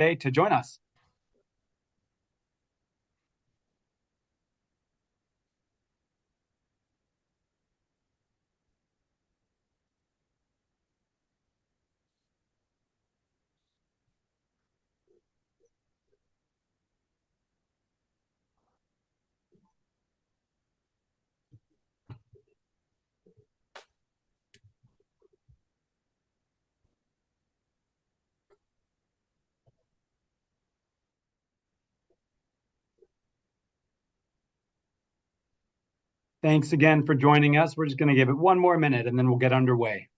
today to join us. Thanks again for joining us. We're just going to give it one more minute and then we'll get underway.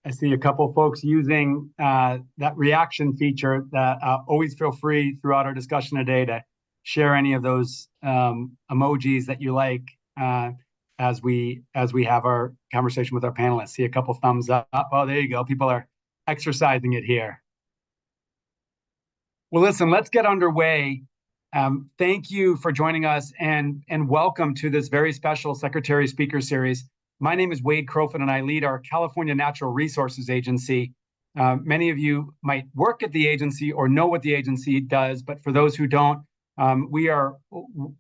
I see a couple folks using that reaction feature that always feel free throughout our discussion today to share any of those emojis that you like as we have our conversation with our panelists. See a couple thumbs up. Oh, there you go. People are exercising it here. Well, listen, let's get underway. Thank you for joining us and welcome to this very special Secretary Speaker Series. My name is Wade Crofin, and I lead our California Natural Resources Agency. Many of you might work at the agency or know what the agency does, but for those who don't, we are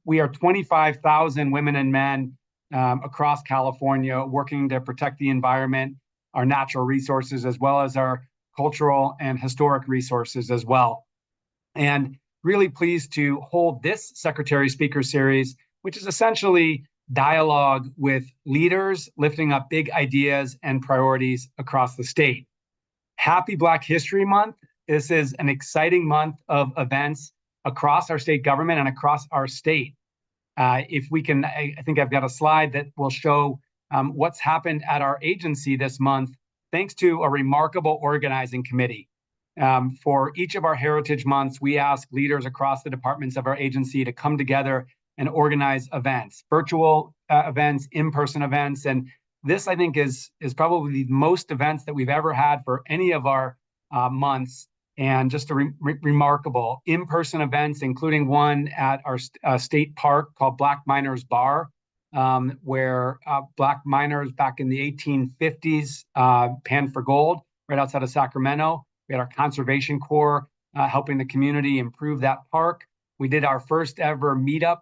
25,000 women and men across California working to protect the environment, our natural resources, as well as our cultural and historic resources as well. And really pleased to hold this Secretary Speaker Series, which is essentially dialogue with leaders lifting up big ideas and priorities across the state. Happy Black History Month. This is an exciting month of events across our state government and across our state. If we can, I think I've got a slide that will show what's happened at our agency this month, thanks to a remarkable organizing committee. For each of our Heritage Months, we ask leaders across the departments of our agency to come together and organize events, virtual events, in-person events. And this, I think, is probably the most events that we've ever had for any of our months, and just a remarkable in-person events, including one at our state park called Black Miners Bar, where Black miners back in the 1850s panned for gold right outside of Sacramento. We had our Conservation Corps helping the community improve that park. We did our first ever meetup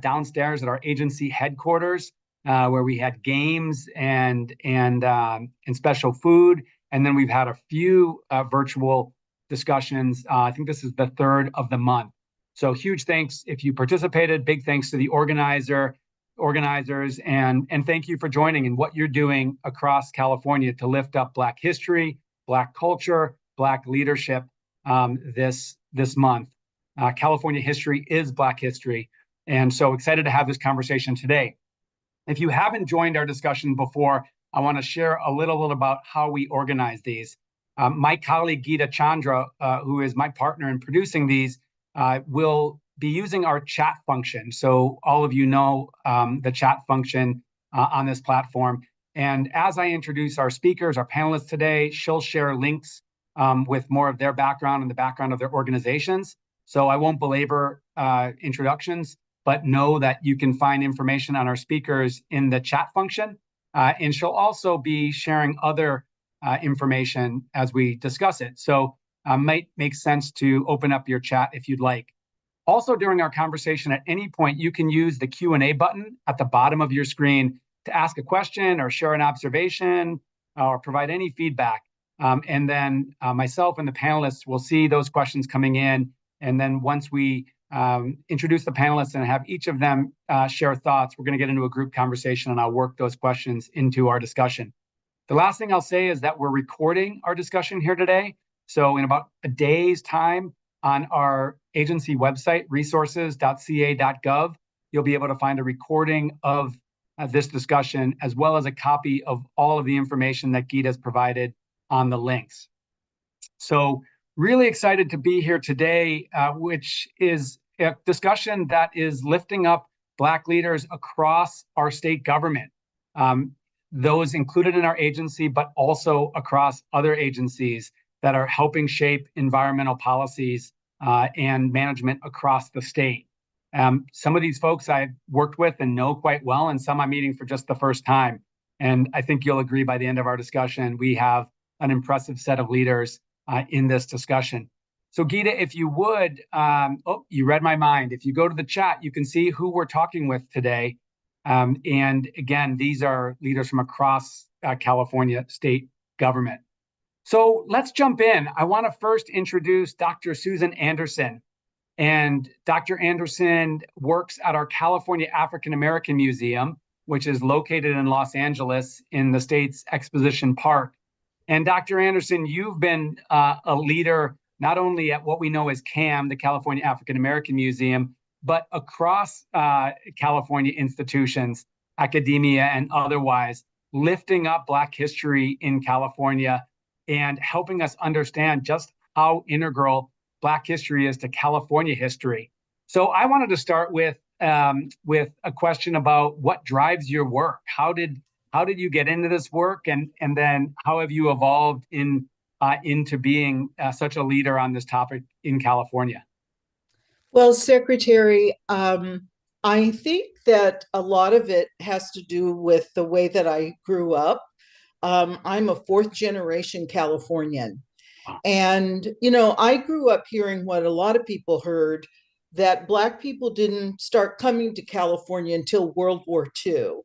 downstairs at our agency headquarters, where we had games and special food. And then we've had a few virtual discussions. I think this is the third of the month. So huge thanks if you participated. Big thanks to the organizers, and thank you for joining and what you're doing across California to lift up Black history, Black culture, Black leadership this month. California history is Black history. And so excited to have this conversation today. If you haven't joined our discussion before, I want to share a little about how we organize these. My colleague Geeta Chandra, who is my partner in producing these, will be using our chat function. So all of you know the chat function on this platform. And as I introduce our speakers, our panelists today, she'll share links with more of their background and the background of their organizations. So I won't belabor introductions, but know that you can find information on our speakers in the chat function. And she'll also be sharing other information as we discuss it. So might make sense to open up your chat if you'd like. Also, during our conversation, at any point, you can use the Q&A button at the bottom of your screen to ask a question or share an observation or provide any feedback. And then myself and the panelists will see those questions coming in. And then once we introduce the panelists and have each of them share thoughts, we're going to get into a group conversation, and I'll work those questions into our discussion. The last thing I'll say is that we're recording our discussion here today. So in about a day's time on our agency website, resources.ca.gov, you'll be able to find a recording of this discussion, as well as a copy of all of the information that Geeta has provided on the links. So really excited to be here today, which is a discussion that is lifting up Black leaders across our state government. those included in our agency, but also across other agencies that are helping shape environmental policies and management across the state. Some of these folks I've worked with and know quite well, and some I'm meeting for just the first time. And I think you'll agree by the end of our discussion, we have an impressive set of leaders in this discussion. So Geeta, if you would, oh, you read my mind. If you go to the chat, you can see who we're talking with today. And again, these are leaders from across California state government. So let's jump in. I want to first introduce Dr. Susan Anderson. And Dr. Anderson works at our California African American Museum, which is located in Los Angeles in the state's Exposition Park. And Dr. Anderson, you've been a leader not only at what we know as CAM, the California African American Museum, but across California institutions, academia, and otherwise, lifting up Black history in California and helping us understand just how integral Black history is to California history. So I wanted to start with a question about what drives your work. How did you get into this work, and then how have you evolved into being such a leader on this topic in California? Well, Secretary, I think that a lot of it has to do with the way that I grew up. I'm a fourth generation Californian. And, I grew up hearing what a lot of people heard, that Black people didn't start coming to California until World War II,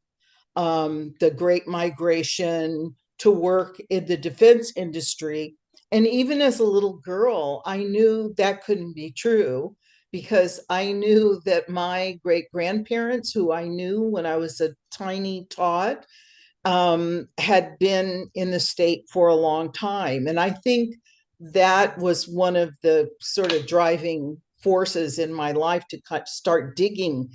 the Great Migration to work in the defense industry. And even as a little girl, I knew that couldn't be true because I knew that my great grandparents, who I knew when I was a tiny tot, had been in the state for a long time. And I think that was one of the sort of driving forces in my life to start digging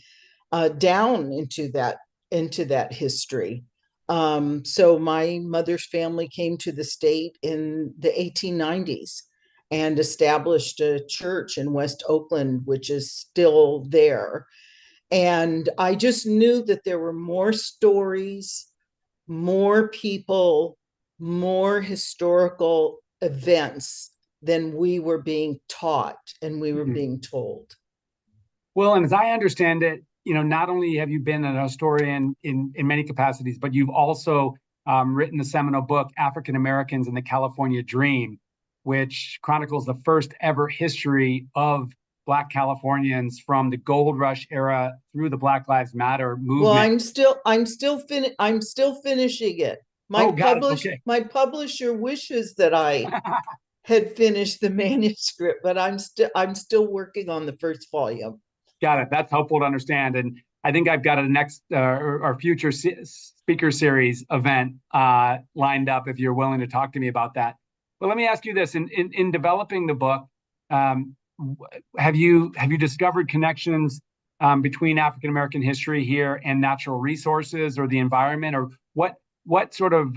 down into that history. So my mother's family came to the state in the 1890s and established a church in West Oakland, which is still there. And I just knew that there were more stories, more people, more historical events than we were being taught and we were being told. Well, and as I understand it, not only have you been an historian in many capacities, but you've also written the seminal book, African Americans and the California Dream, which chronicles the first ever history of Black Californians from the Gold Rush era through the Black Lives Matter movement. Well, I'm still finishing it. Okay. My publisher wishes that I had finished the manuscript, but I'm still working on the first volume. Got it. That's helpful to understand. And I think I've got a next or future speaker series event lined up if you're willing to talk to me about that. But let me ask you this: in developing the book, have you discovered connections between African American history here and natural resources or the environment, or what sort of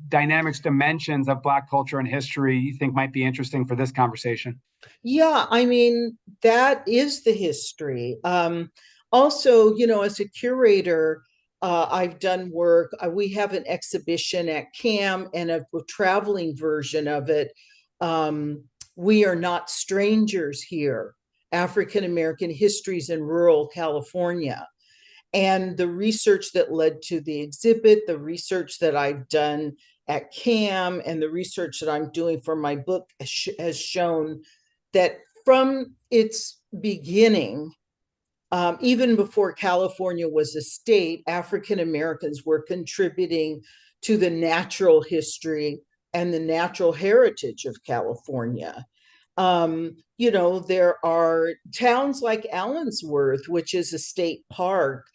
dynamics, dimensions of Black culture and history you think might be interesting for this conversation? Yeah, I mean, that is the history. Also, as a curator, I've done work. We have an exhibition at CAM and a traveling version of it. We Are Not Strangers Here, African American Histories in Rural California. And the research that led to the exhibit, the research that I've done at CAM, and the research that I'm doing for my book has shown that from its beginning, even before California was a state, African Americans were contributing to the natural history and the natural heritage of California. There are towns like Allensworth, which is a state park,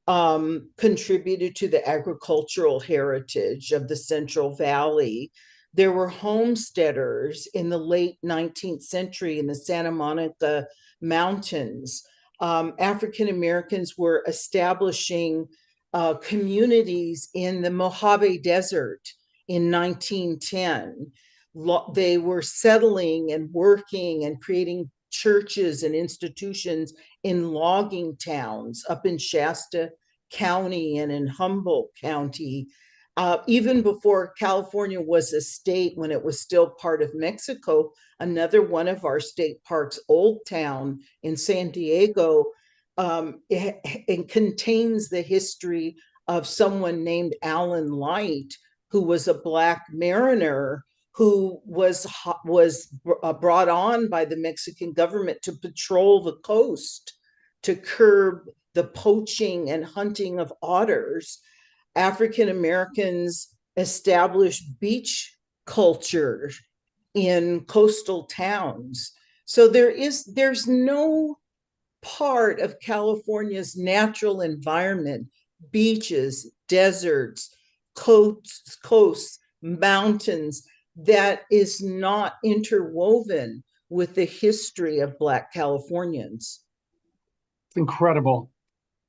contributed to the agricultural heritage of the Central Valley. There were homesteaders in the late 19th century in the Santa Monica Mountains. African Americans were establishing communities in the Mojave Desert in 1910. They were settling and working and creating churches and institutions in logging towns up in Shasta County and in Humboldt County. Even before California was a state, when it was still part of Mexico, another one of our state parks, Old Town in San Diego, it contains the history of someone named Alan Light, who was a Black mariner who was brought on by the Mexican government to patrol the coast to curb the poaching and hunting of otters. African Americans established beach culture in coastal towns. So there's no part of California's natural environment, beaches, deserts, coasts, mountains, that is not interwoven with the history of Black Californians. It's incredible.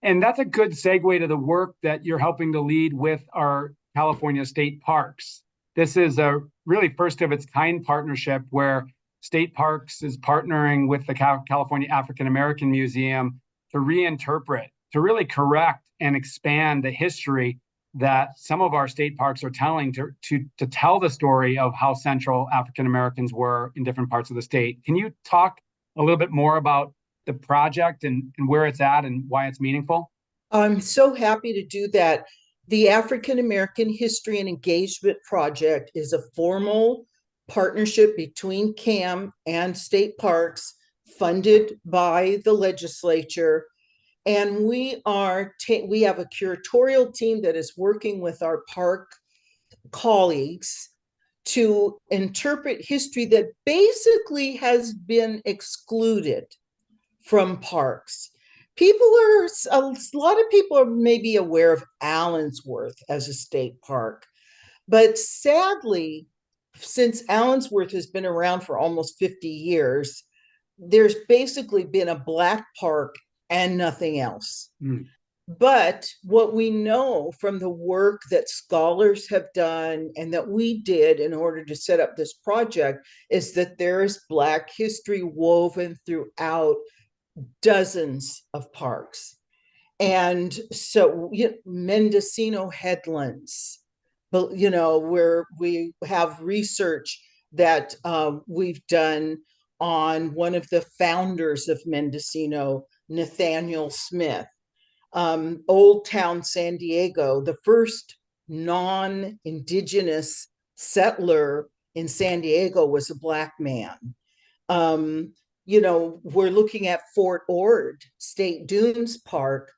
And that's a good segue to the work that you're helping to lead with our California state parks. This is a really first of its kind partnership where State Parks is partnering with the California African American Museum to reinterpret, to really correct and expand the history that some of our state parks are telling to tell the story of how central African Americans were in different parts of the state. Can you talk a little bit more about the project and where it's at and why it's meaningful? I'm so happy to do that. The African American History and Engagement Project is a formal partnership between CAM and state parks funded by the legislature. And we have a curatorial team that is working with our park colleagues to interpret history that basically has been excluded from parks. A lot of people are maybe aware of Allensworth as a state park, but sadly, since Allensworth has been around for almost 50 years, there's basically been a Black park and nothing else. Mm. But what we know from the work that scholars have done and that we did in order to set up this project is that there is Black history woven throughout dozens of parks. And so Mendocino headlands, but where we have research that we've done on one of the founders of Mendocino, Nathaniel Smith. Old Town San Diego, the first non-indigenous settler in San Diego was a Black man. Um, we're looking at Fort Ord State Dunes Park,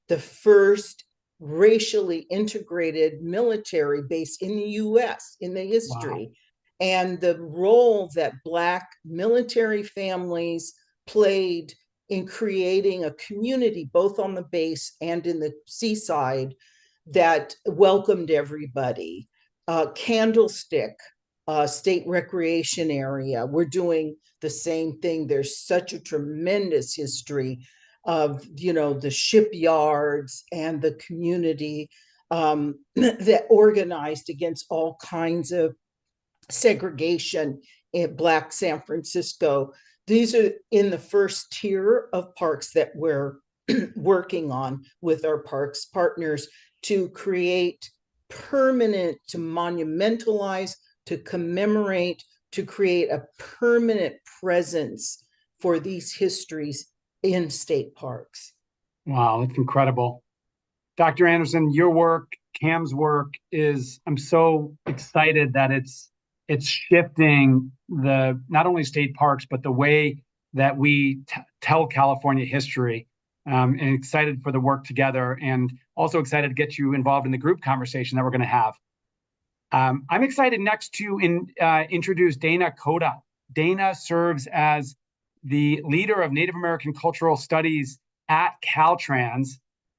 the first racially integrated military base in the US in the history. Wow. And the role that Black military families played in creating a community, both on the base and in the seaside, that welcomed everybody. Candlestick State Recreation Area, we're doing the same thing. There's such a tremendous history of the shipyards and the community that organized against all kinds of segregation in Black San Francisco. These are in the first tier of parks that we're working on with our parks partners to create permanent, to monumentalize, to commemorate, to create a permanent presence for these histories in state parks. Wow, that's incredible. Dr. Anderson, your work, Cam's work I'm so excited that it's shifting the not only state parks, but the way that we tell California history. And excited for the work together, and also excited to get you involved in the group conversation that we're going to have. I'm excited next to introduce Dana Coda. Dana serves as the leader of Native American Cultural Studies at Caltrans.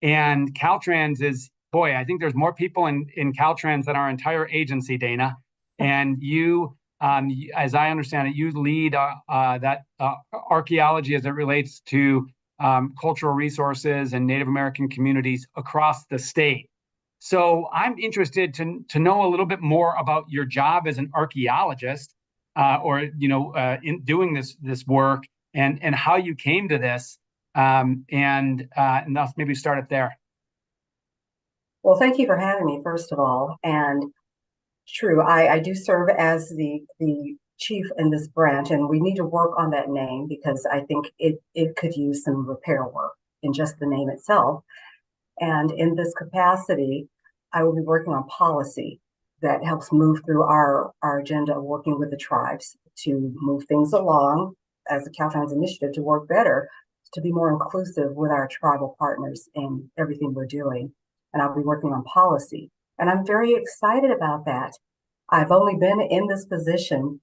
And Caltrans is, boy, I think there's more people in Caltrans than our entire agency, Dana. And you, as I understand it, you lead that archaeology as it relates to cultural resources and Native American communities across the state. So I'm interested to know a little bit more about your job as an archaeologist, in doing this work and how you came to this, and let's maybe start it there. Well, thank you for having me, first of all. And true, I do serve as the chief in this branch, and we need to work on that name because I think it could use some repair work in just the name itself. And in this capacity, I will be working on policy that helps move through our agenda of working with the tribes to move things along as a Caltrans initiative to work better, to be more inclusive with our tribal partners in everything we're doing. And I'll be working on policy. And I'm very excited about that. I've only been in this position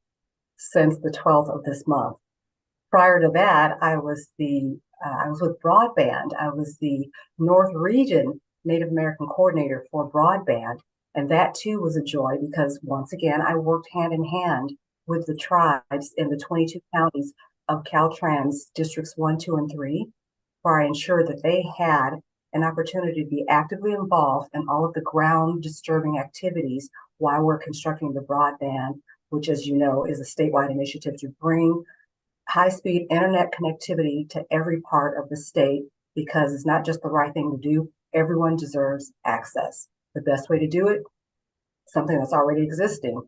since the 12th of this month. Prior to that, I was with broadband. I was the North Region Native American coordinator for broadband, and that too was a joy because once again I worked hand in hand with the tribes in the 22 counties of Caltrans districts 1, 2, and 3, where I ensured that they had an opportunity to be actively involved in all of the ground disturbing activities while we're constructing the broadband, which, as you know, is a statewide initiative to bring high-speed internet connectivity to every part of the state because it's not just the right thing to do. Everyone deserves access. The best way to do it, something that's already existing,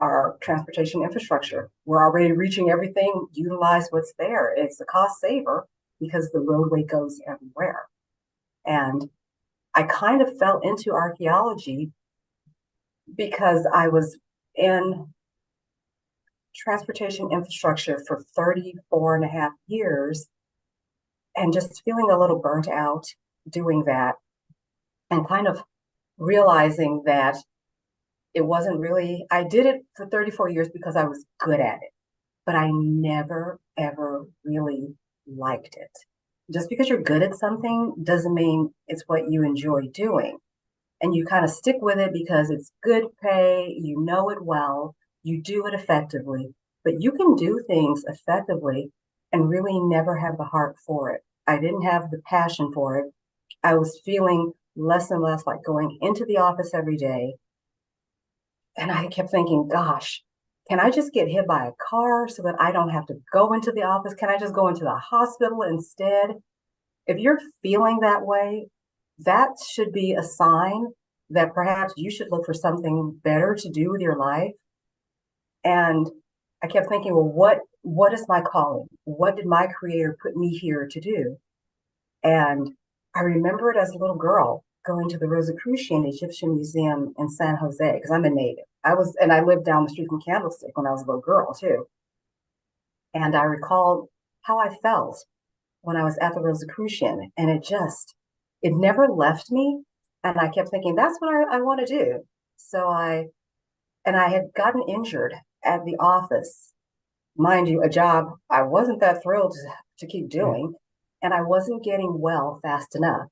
our transportation infrastructure. We're already reaching everything, utilize what's there. It's a cost saver because the roadway goes everywhere. And I kind of fell into archaeology because I was in transportation infrastructure for 34 and a half years and just feeling a little burnt out doing that and kind of realizing that it wasn't really, I did it for 34 years because I was good at it, but I never, ever really liked it. Just because you're good at something doesn't mean it's what you enjoy doing. And you kind of stick with it because it's good pay, you know it well, you do it effectively, but you can do things effectively and really never have the heart for it. I didn't have the passion for it. I was feeling less and less like going into the office every day. And I kept thinking, gosh, can I just get hit by a car so that I don't have to go into the office? Can I just go into the hospital instead? If you're feeling that way, that should be a sign that perhaps you should look for something better to do with your life. And I kept thinking, well, what is my calling? What did my creator put me here to do? And I remember it as a little girl going to the Rosicrucian Egyptian Museum in San Jose because I'm a native. I lived down the street from Candlestick when I was a little girl too. And I recalled how I felt when I was at the Rosicrucian, and it never left me. And I kept thinking, that's what I want to do. And I had gotten injured at the office, mind you, a job I wasn't that thrilled to keep doing, and I wasn't getting well fast enough.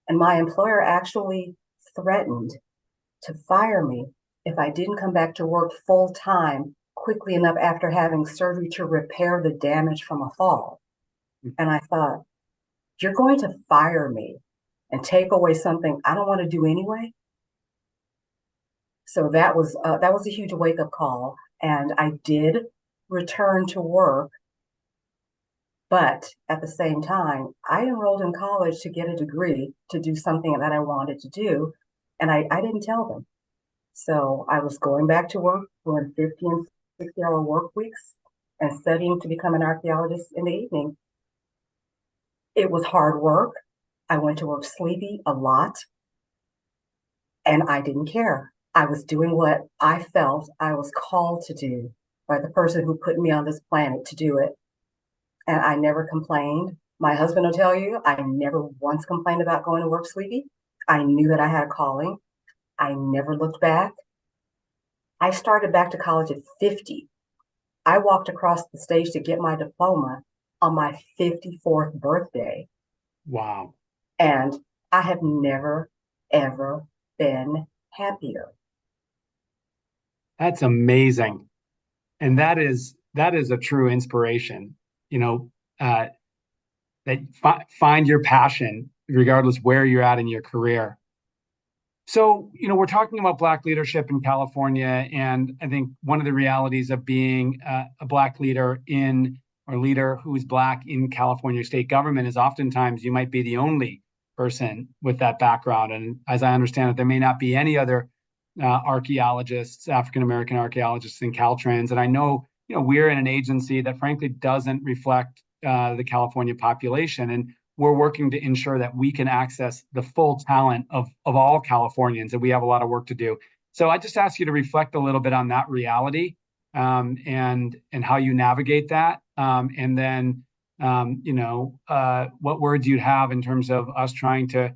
And my employer actually threatened to fire me if I didn't come back to work full time quickly enough after having surgery to repair the damage from a fall. And I thought, you're going to fire me and take away something I don't want to do anyway. So that was a huge wake up call, and I did return to work. But at the same time, I enrolled in college to get a degree to do something that I wanted to do, and I didn't tell them. So I was going back to work doing 50 and 60-hour work weeks and studying to become an archaeologist in the evening. It was hard work. I went to work sleepy a lot, and I didn't care. I was doing what I felt I was called to do by the person who put me on this planet to do it. And I never complained. My husband will tell you, I never once complained about going to work sleepy. I knew that I had a calling. I never looked back. I started back to college at 50. I walked across the stage to get my diploma on my 54th birthday. Wow. And I have never, ever been happier. That's amazing. And that is a true inspiration, you know, that find your passion regardless where you're at in your career. So, we're talking about Black leadership in California, and I think one of the realities of being a Black leader or leader who is Black in California state government is oftentimes you might be the only person with that background. And as I understand it, there may not be any other archaeologists, African American archaeologists in Caltrans. And I know, we're in an agency that frankly doesn't reflect the California population, and we're working to ensure that we can access the full talent of all Californians, and we have a lot of work to do. So I just ask you to reflect a little bit on that reality, and how you navigate that, and then what words you'd have in terms of us trying to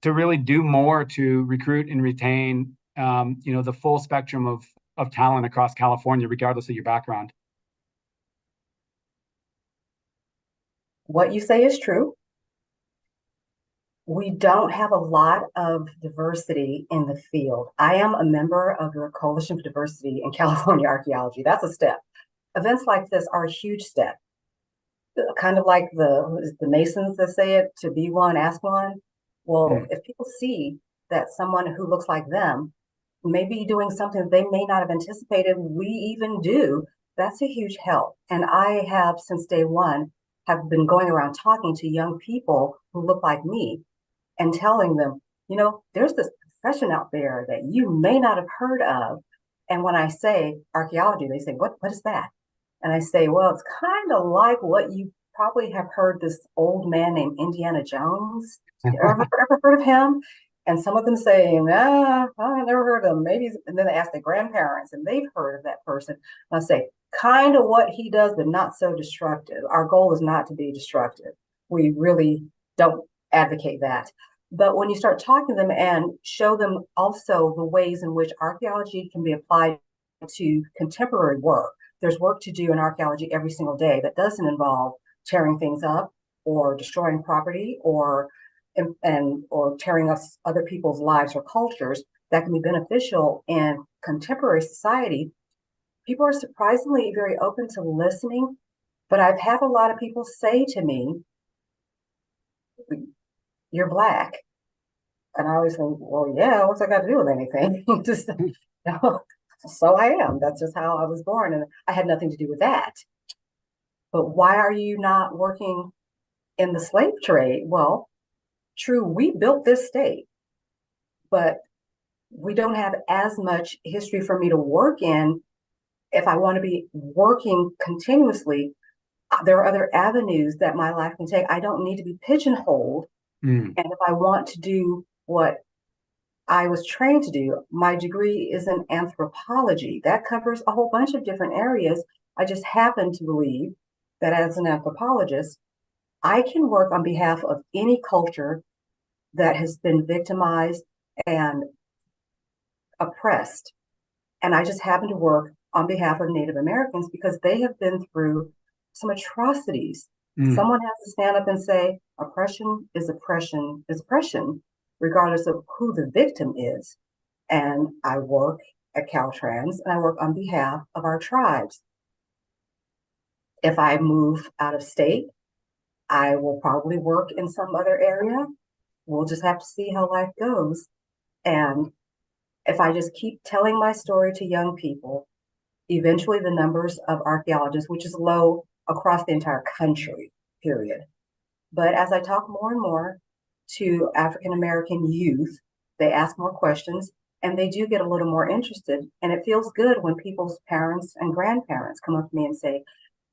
really do more to recruit and retain the full spectrum of talent across California, regardless of your background. What you say is true. We don't have a lot of diversity in the field. I am a member of the Coalition for Diversity in California Archaeology. That's a step. Events like this are a huge step. Kind of like the Masons that say it, to be one, ask one. Well, if people see that someone who looks like them may be doing something they may not have anticipated we even do, that's a huge help. And I have, since day one, have been going around talking to young people who look like me and telling them, there's this profession out there that you may not have heard of. And when I say archaeology, they say, what is that? And I say, well, it's kind of like what you probably have heard, this old man named Indiana Jones. Ever heard of him? And some of them say, nah, I never heard of him. Maybe, and then they ask their grandparents and they've heard of that person. And I say, kind of what he does, but not so destructive. Our goal is not to be destructive. We really don't advocate that. But when you start talking to them and show them also the ways in which archaeology can be applied to contemporary work, there's work to do in archaeology every single day that doesn't involve tearing things up or destroying property or tearing up other people's lives or cultures that can be beneficial in contemporary society. People are surprisingly very open to listening, but I've had a lot of people say to me, you're Black. And I always think, well, yeah, what's that got to do with anything? Just, so I am. That's just how I was born. And I had nothing to do with that. But why are you not working in the slave trade? Well, true, we built this state, but we don't have as much history for me to work in. If I want to be working continuously, there are other avenues that my life can take. I don't need to be pigeonholed. And if I want to do what I was trained to do, my degree is in anthropology. That covers a whole bunch of different areas. I just happen to believe that as an anthropologist, I can work on behalf of any culture that has been victimized and oppressed. And I just happen to work on behalf of Native Americans because they have been through some atrocities. Someone has to stand up and say, oppression is oppression is oppression, regardless of who the victim is. And I work at Caltrans and I work on behalf of our tribes. If I move out of state, I will probably work in some other area. We'll just have to see how life goes. And if I just keep telling my story to young people, eventually the numbers of archaeologists, which is low across the entire country, period. But as I talk more and more to African American youth, they ask more questions and they do get a little more interested. And it feels good when people's parents and grandparents come up to me and say,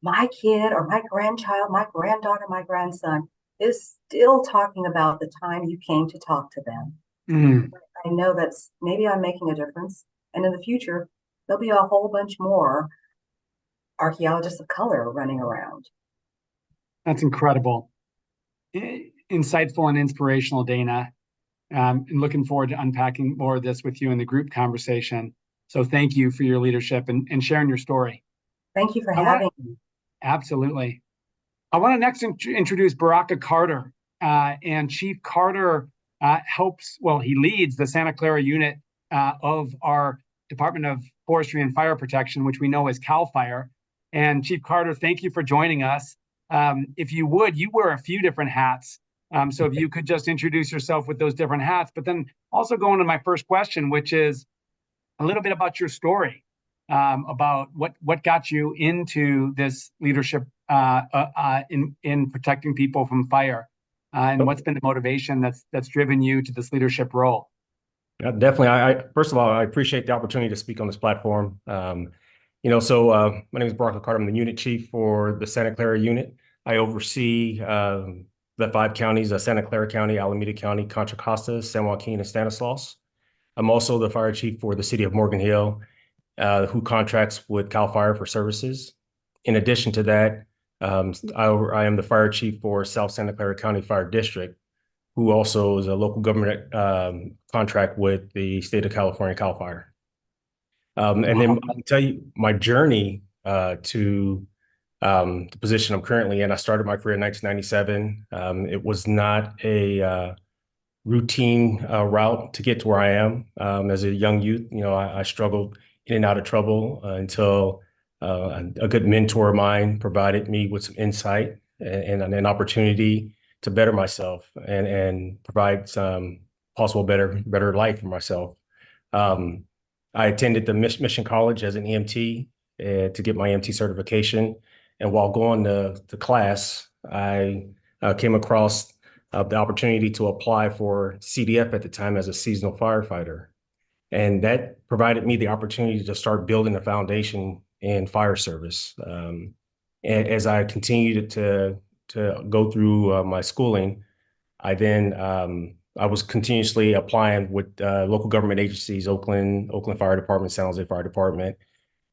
my kid or my grandchild, my granddaughter, my grandson is still talking about the time you came to talk to them. I know that's maybe I'm making a difference. And in the future, there'll be a whole bunch more archaeologists of color running around. That's incredible. Insightful and inspirational, Dana. And looking forward to unpacking more of this with you in the group conversation. So thank you for your leadership and sharing your story. Thank you for having me. Absolutely. I want to next introduce Baraka Carter. And Chief Carter he leads the Santa Clara unit of our Department of Forestry and Fire Protection, which we know as CAL FIRE. And Chief Carter, thank you for joining us. If you would, you wear a few different hats. So if you could just introduce yourself with those different hats, but then also go into my first question, which is a little bit about your story, about what got you into this leadership in protecting people from fire. and what's been the motivation that's driven you to this leadership role? Yeah, definitely. I first of all, I appreciate the opportunity to speak on this platform. My name is Barclay Carter. I'm the unit chief for the Santa Clara unit. I oversee the 5 counties: Santa Clara County, Alameda County, Contra Costa, San Joaquin, and Stanislaus. I'm also the fire chief for the city of Morgan Hill, who contracts with CAL FIRE for services. In addition to that, I am the fire chief for South Santa Clara County Fire District, who also is a local government contract with the state of California, CAL FIRE. And then I'll tell you my journey to the position I'm currently in. I started my career in 1997. It was not a routine route to get to where I am. As a young youth, I struggled in and out of trouble until a good mentor of mine provided me with some insight and an opportunity to better myself and provide some possible better life for myself. I attended the Mission College as an EMT to get my EMT certification. And while going to class, I came across the opportunity to apply for CDF at the time as a seasonal firefighter. And that provided me the opportunity to start building a foundation in fire service. And as I continued to go through my schooling, I was continuously applying with local government agencies: Oakland Fire Department, San Jose Fire Department.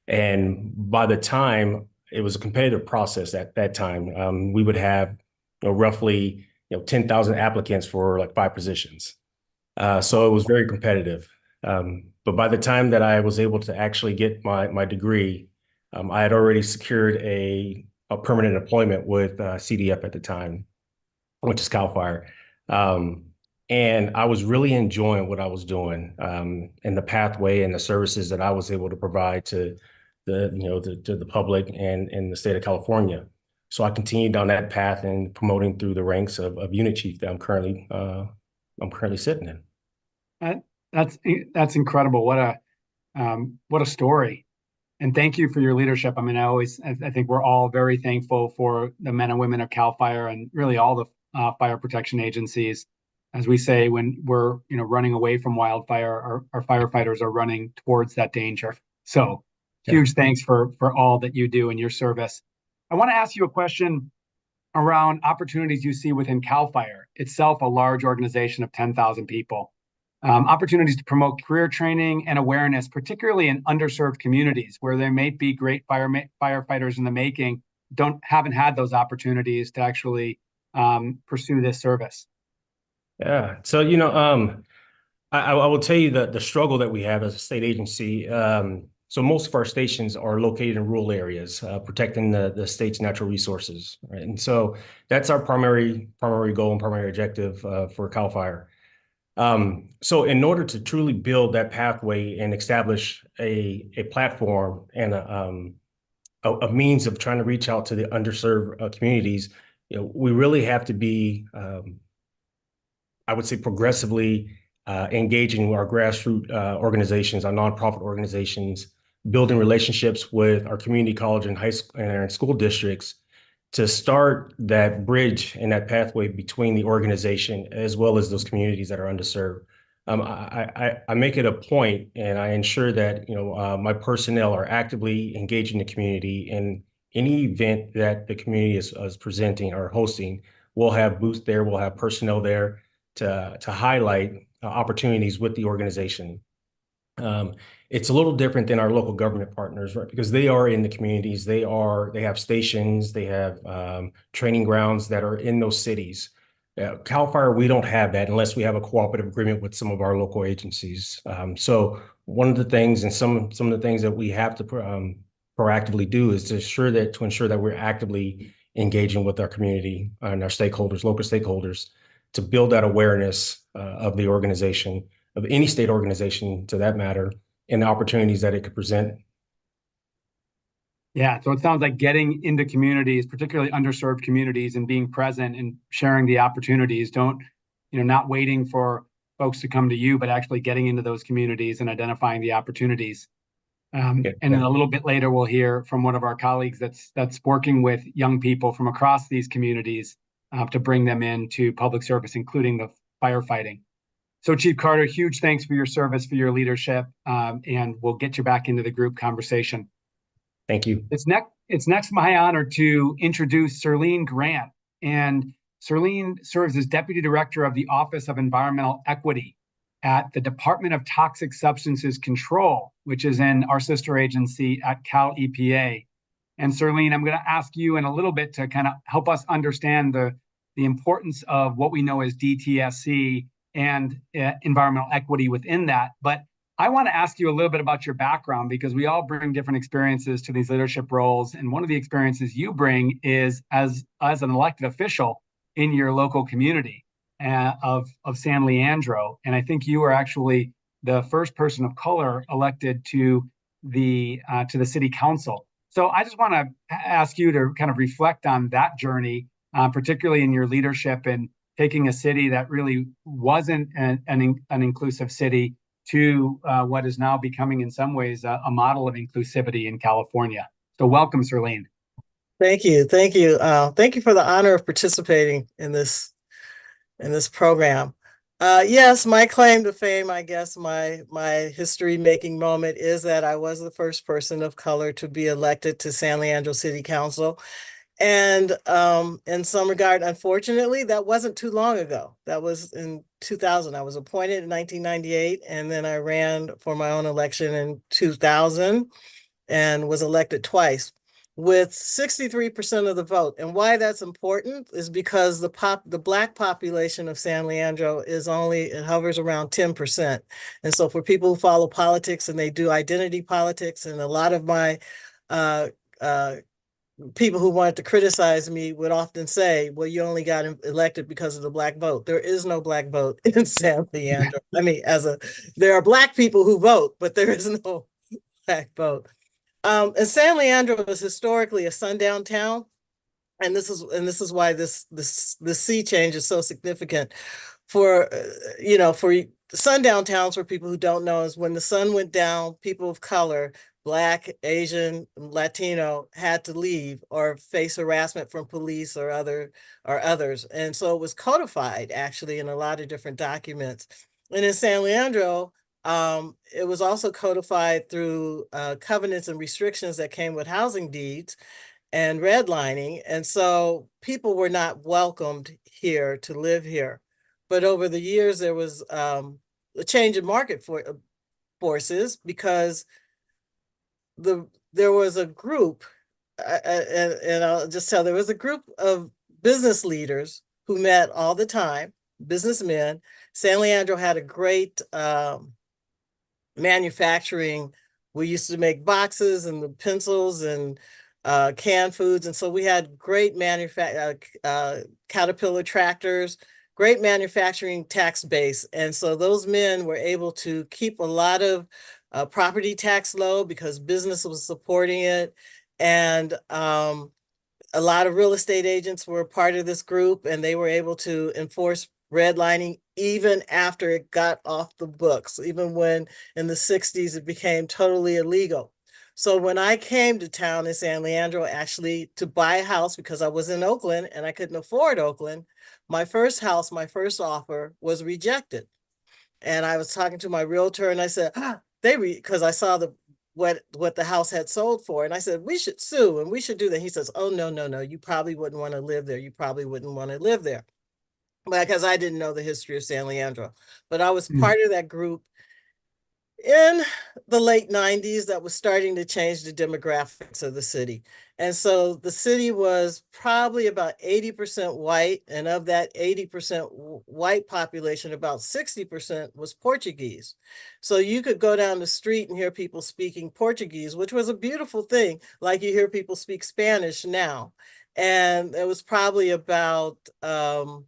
And by the time it was a competitive process at that time, we would have roughly 10,000 applicants for like 5 positions. So it was very competitive. But by the time that I was able to actually get my degree, I had already secured a permanent employment with CDF at the time, which is CAL FIRE. And I was really enjoying what I was doing, and the pathway and the services that I was able to provide to the public and the state of California. So I continued down that path and promoting through the ranks of unit chief that I'm currently sitting in. That's incredible. What a story. And thank you for your leadership. I mean, I think we're all very thankful for the men and women of CAL FIRE and really all the fire protection agencies. As we say, when we're running away from wildfire, our firefighters are running towards that danger. So huge thanks for all that you do in your service. I want to ask you a question around opportunities you see within CAL FIRE, itself a large organization of 10,000 people. Opportunities to promote career training and awareness, particularly in underserved communities where there may be great firefighters in the making, haven't had those opportunities to actually pursue this service. Yeah. So, I will tell you that the struggle that we have as a state agency. So most of our stations are located in rural areas, protecting the state's natural resources, right? And so that's our primary goal and primary objective for CAL FIRE. So in order to truly build that pathway and establish a platform and a means of trying to reach out to the underserved communities, we really have to be, I would say, progressively engaging our grassroots organizations, our nonprofit organizations, building relationships with our community college and high school and school districts to start that bridge and that pathway between the organization as well as those communities that are underserved. I make it a point, and I ensure that my personnel are actively engaging the community in any event that the community is presenting or hosting. We'll have booths there, we'll have personnel there to highlight opportunities with the organization. It's a little different than our local government partners, right? Because they are in the communities, they have stations, they have training grounds that are in those cities. CAL FIRE, we don't have that unless we have a cooperative agreement with some of our local agencies. So one of the things and some of the things that we have to proactively do is to ensure that we're actively engaging with our community and our stakeholders, local stakeholders, to build that awareness of the organization, of any state organization to that matter, and the opportunities that it could present. Yeah, so it sounds like getting into communities, particularly underserved communities, and being present and sharing the opportunities. Not waiting for folks to come to you, but actually getting into those communities and identifying the opportunities. And then a little bit later, we'll hear from one of our colleagues that's working with young people from across these communities to bring them into public service, including the firefighting. So Chief Carter, huge thanks for your service, for your leadership, and we'll get you back into the group conversation. Thank you. It's next my honor to introduce Serlene Grant. And Serlene serves as Deputy Director of the Office of Environmental Equity at the Department of Toxic Substances Control, which is in our sister agency at Cal EPA. And Serlene, I'm going to ask you in a little bit to kind of help us understand the importance of what we know as DTSC and environmental equity within that. But I want to ask you a little bit about your background, because we all bring different experiences to these leadership roles. And one of the experiences you bring is as an elected official in your local community of San Leandro. And I think you are actually the first person of color elected to the city council. So I just want to ask you to kind of reflect on that journey, particularly in your leadership and taking a city that really wasn't an inclusive city to what is now becoming, in some ways, a model of inclusivity in California. So welcome, Serlene. Thank you. Thank you. Thank you for the honor of participating in this program. Yes, my claim to fame, I guess, my history-making moment is that I was the first person of color to be elected to San Leandro City Council. And in some regard, unfortunately, that wasn't too long ago. That was in 2000. I was appointed in 1998, and then I ran for my own election in 2000 and was elected twice with 63% of the vote. And why that's important is because the Black population of San Leandro it hovers around 10%. And so for people who follow politics and they do identity politics, and a lot of my people who wanted to criticize me would often say, well, you only got elected because of the Black vote. There is no Black vote in San Leandro. I mean, there are Black people who vote, but there is no Black vote. And San Leandro was historically a sundown town. And this is why this sea change is so significant for sundown towns. For people who don't know, is when the sun went down, people of color, Black, Asian, Latino, had to leave or face harassment from police or others. And so it was codified actually in a lot of different documents. And in San Leandro, it was also codified through covenants and restrictions that came with housing deeds and redlining. And so people were not welcomed here to live here. But over the years, there was a change in market forces, because there was a group, and I'll just tell, there was a group of business leaders who met all the time, businessmen. San Leandro had a great manufacturing. We used to make boxes and the pencils and canned foods. And so we had great Caterpillar tractors, great manufacturing tax base. And so those men were able to keep a lot of property tax low because business was supporting it. And a lot of real estate agents were part of this group, and they were able to enforce redlining even after it got off the books, even when in the 60s it became totally illegal. So when I came to town in San Leandro, actually to buy a house, because I was in Oakland and I couldn't afford Oakland, my first house, my first offer was rejected. And I was talking to my realtor and I said, because I saw what the house had sold for. And I said, we should sue and we should do that. He says, oh, no, you probably wouldn't want to live there. You probably wouldn't want to live there. Because I didn't know the history of San Leandro. But I was part of that group in the late 90s that was starting to change the demographics of the city. And so the city was probably about 80% white. And of that 80% white population, about 60% was Portuguese. So you could go down the street and hear people speaking Portuguese, which was a beautiful thing. Like you hear people speak Spanish now. And it was probably about 10%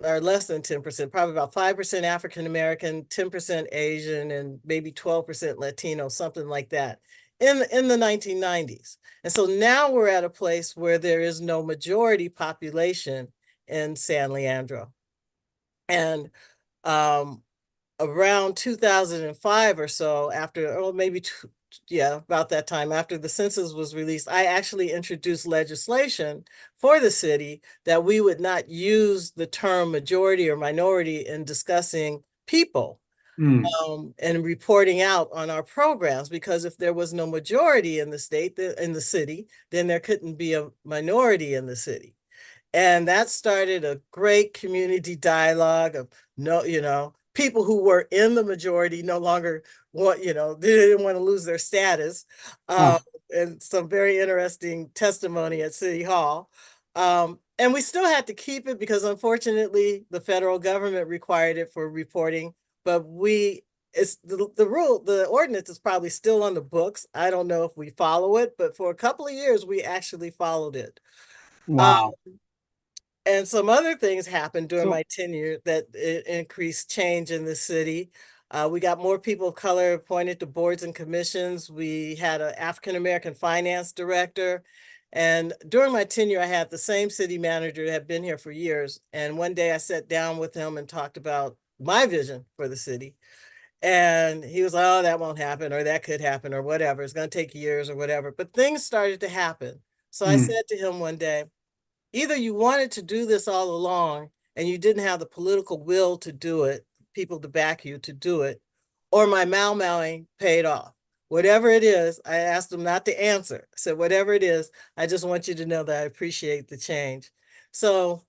or less than 10%, probably about 5% African-American, 10% Asian, and maybe 12% Latino, something like that in the 1990s. And so now we're at a place where there is no majority population in San Leandro. And around 2005 or so, after maybe about that time, after the census was released, I actually introduced legislation for the city that we would not use the term majority or minority in discussing people and reporting out on our programs, because if there was no majority in the state, in the city, then there couldn't be a minority in the city. And that started a great community dialogue of people who were in the majority no longer want, they didn't want to lose their status. And some very interesting testimony at City Hall. And we still had to keep it because unfortunately the federal government required it for reporting, but it's the rule, the ordinance is probably still on the books. I don't know if we follow it, but for a couple of years we actually followed it. Wow. And some other things happened during So- my tenure that increased change in the city. We got more people of color appointed to boards and commissions. We had an African-American finance director. And during my tenure, I had the same city manager that had been here for years. And one day I sat down with him and talked about my vision for the city. And he was like, oh, that won't happen, or that could happen, or whatever. It's going to take years or whatever. But things started to happen. So I said to him one day, either you wanted to do this all along and you didn't have the political will to do it, people to back you to do it, or my mowing paid off. Whatever it is, I asked him not to answer. I said, whatever it is, I just want you to know that I appreciate the change. So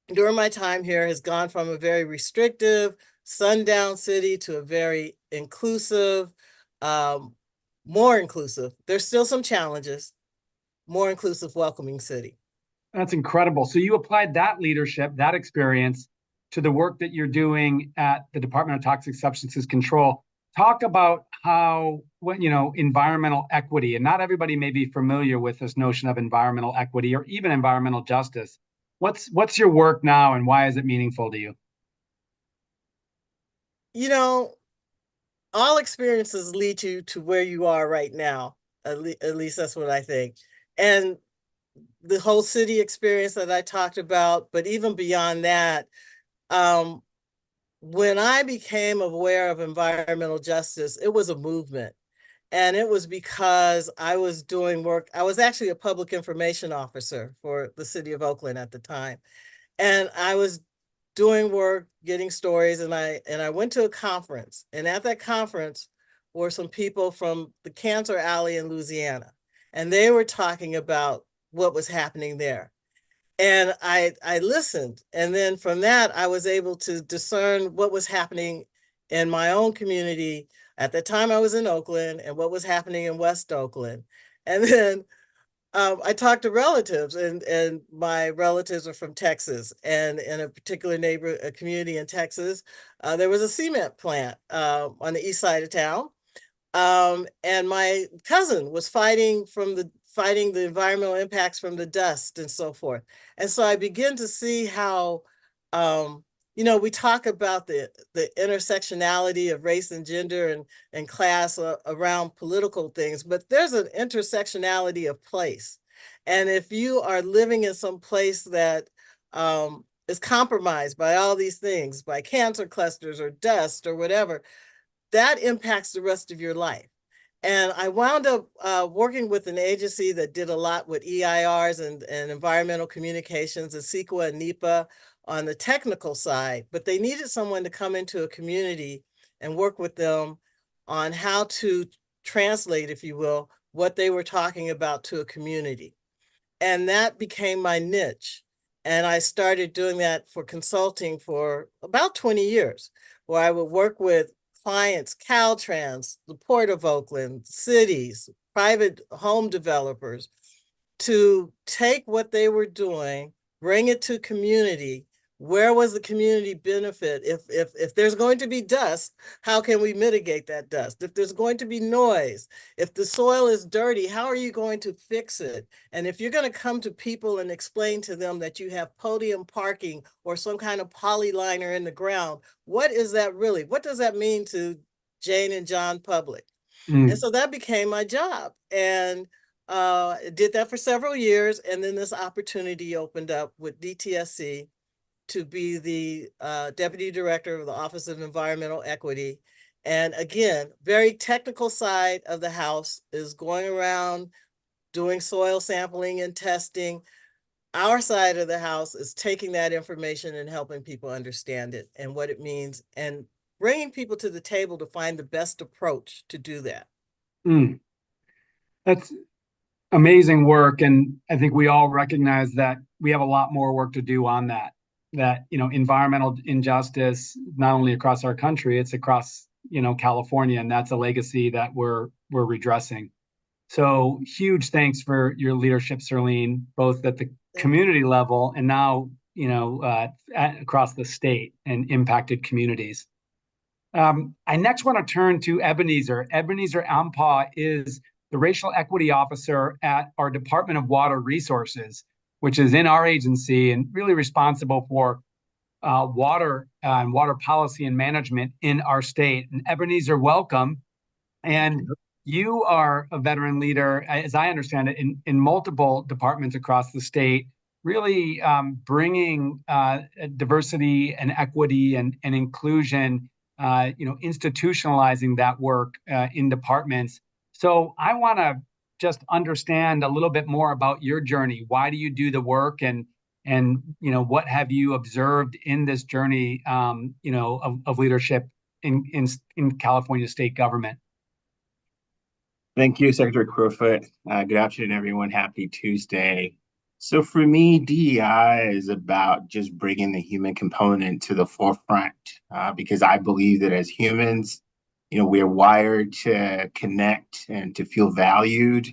during my time here has gone from a very restrictive, sundown city to a very inclusive, more inclusive. There's still some challenges, more inclusive, welcoming city. That's incredible. So you applied that leadership, that experience to the work that you're doing at the Department of Toxic Substances Control. Talk about how, environmental equity, and not everybody may be familiar with this notion of environmental equity or even environmental justice. What's your work now and why is it meaningful to you? All experiences lead you to where you are right now. At least that's what I think. And the whole city experience that I talked about, but even beyond that, when I became aware of environmental justice, it was a movement. And it was because I was doing work. I was actually a public information officer for the city of Oakland at the time. And I was doing work, getting stories, and I went to a conference. And at that conference were some people from the Cancer Alley in Louisiana. And they were talking about what was happening there. And I listened. And then from that, I was able to discern what was happening in my own community. At the time I was in Oakland, and what was happening in West Oakland. And then I talked to relatives, and my relatives are from Texas, and in a particular a community in Texas, there was a cement plant on the east side of town. And my cousin was fighting the environmental impacts from the dust and so forth. And so I begin to see how, we talk about the intersectionality of race and gender and class around political things, but there's an intersectionality of place. And if you are living in some place that is compromised by all these things, by cancer clusters or dust or whatever, that impacts the rest of your life. And I wound up working with an agency that did a lot with EIRs and environmental communications, and CEQA and NEPA on the technical side, but they needed someone to come into a community and work with them on how to translate, if you will, what they were talking about to a community. And that became my niche. And I started doing that for consulting for about 20 years, where I would work with clients, Caltrans, the Port of Oakland, cities, private home developers, to take what they were doing, bring it to community. Where was the community benefit? If there's going to be dust, how can we mitigate that dust? If there's going to be noise, if the soil is dirty, how are you going to fix it? And if you're going to come to people and explain to them that you have podium parking or some kind of polyliner in the ground, what is that really? What does that mean to Jane and John Public? And so that became my job. And did that for several years. And then this opportunity opened up with DTSC to be the Deputy Director of the Office of Environmental Equity. And again, very technical side of the house is going around doing soil sampling and testing. Our side of the house is taking that information and helping people understand it and what it means and bringing people to the table to find the best approach to do that. Mm, that's amazing work. And I think we all recognize that we have a lot more work to do on that. That, environmental injustice, not only across our country, it's across, California, and that's a legacy that we're redressing. So huge thanks for your leadership, Serlene, both at the community level and now, across the state and impacted communities. I next want to turn to Ebenezer. Ebenezer Ampaw is the Racial Equity Officer at our Department of Water Resources, which is in our agency and really responsible for water and water policy and management in our state. And Ebenezer, welcome. And you are a veteran leader, as I understand it, in multiple departments across the state, really bringing diversity and equity and inclusion, institutionalizing that work in departments. So I want to just understand a little bit more about your journey. Why do you do the work, and what have you observed in this journey, of leadership in California state government? Thank you, Secretary Crowfoot. Good afternoon, everyone. Happy Tuesday. So for me, DEI is about just bringing the human component to the forefront because I believe that as humans, we're wired to connect and to feel valued.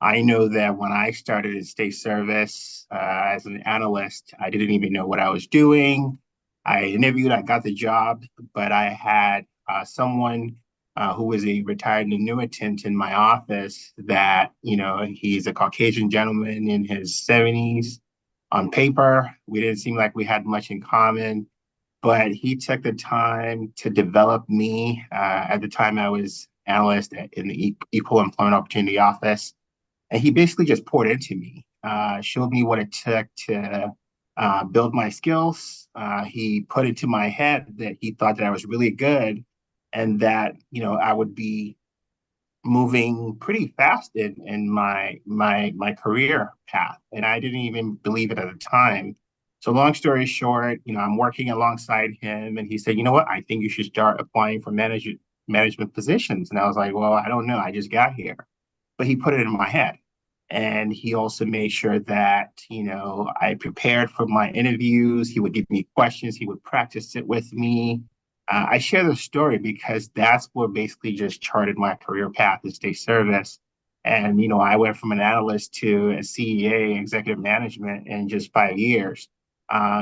I know that when I started in state service as an analyst, I didn't even know what I was doing. I interviewed, I got the job, but I had someone who was a retired annuitant in my office that, he's a Caucasian gentleman in his 70s. On paper, we didn't seem like we had much in common, but he took the time to develop me. At the time, I was analyst in the Equal Employment Opportunity Office. And he basically just poured into me, showed me what it took to build my skills. He put into my head that he thought that I was really good and that, I would be moving pretty fast in my career path. And I didn't even believe it at the time. So long story short, I'm working alongside him and he said, you know what, I think you should start applying for management positions. And I was like, well, I don't know. I just got here. But he put it in my head. And he also made sure that, I prepared for my interviews. He would give me questions. He would practice it with me. I share the story because that's what basically just charted my career path in state service. And, I went from an analyst to a CEA, executive management, in just 5 years.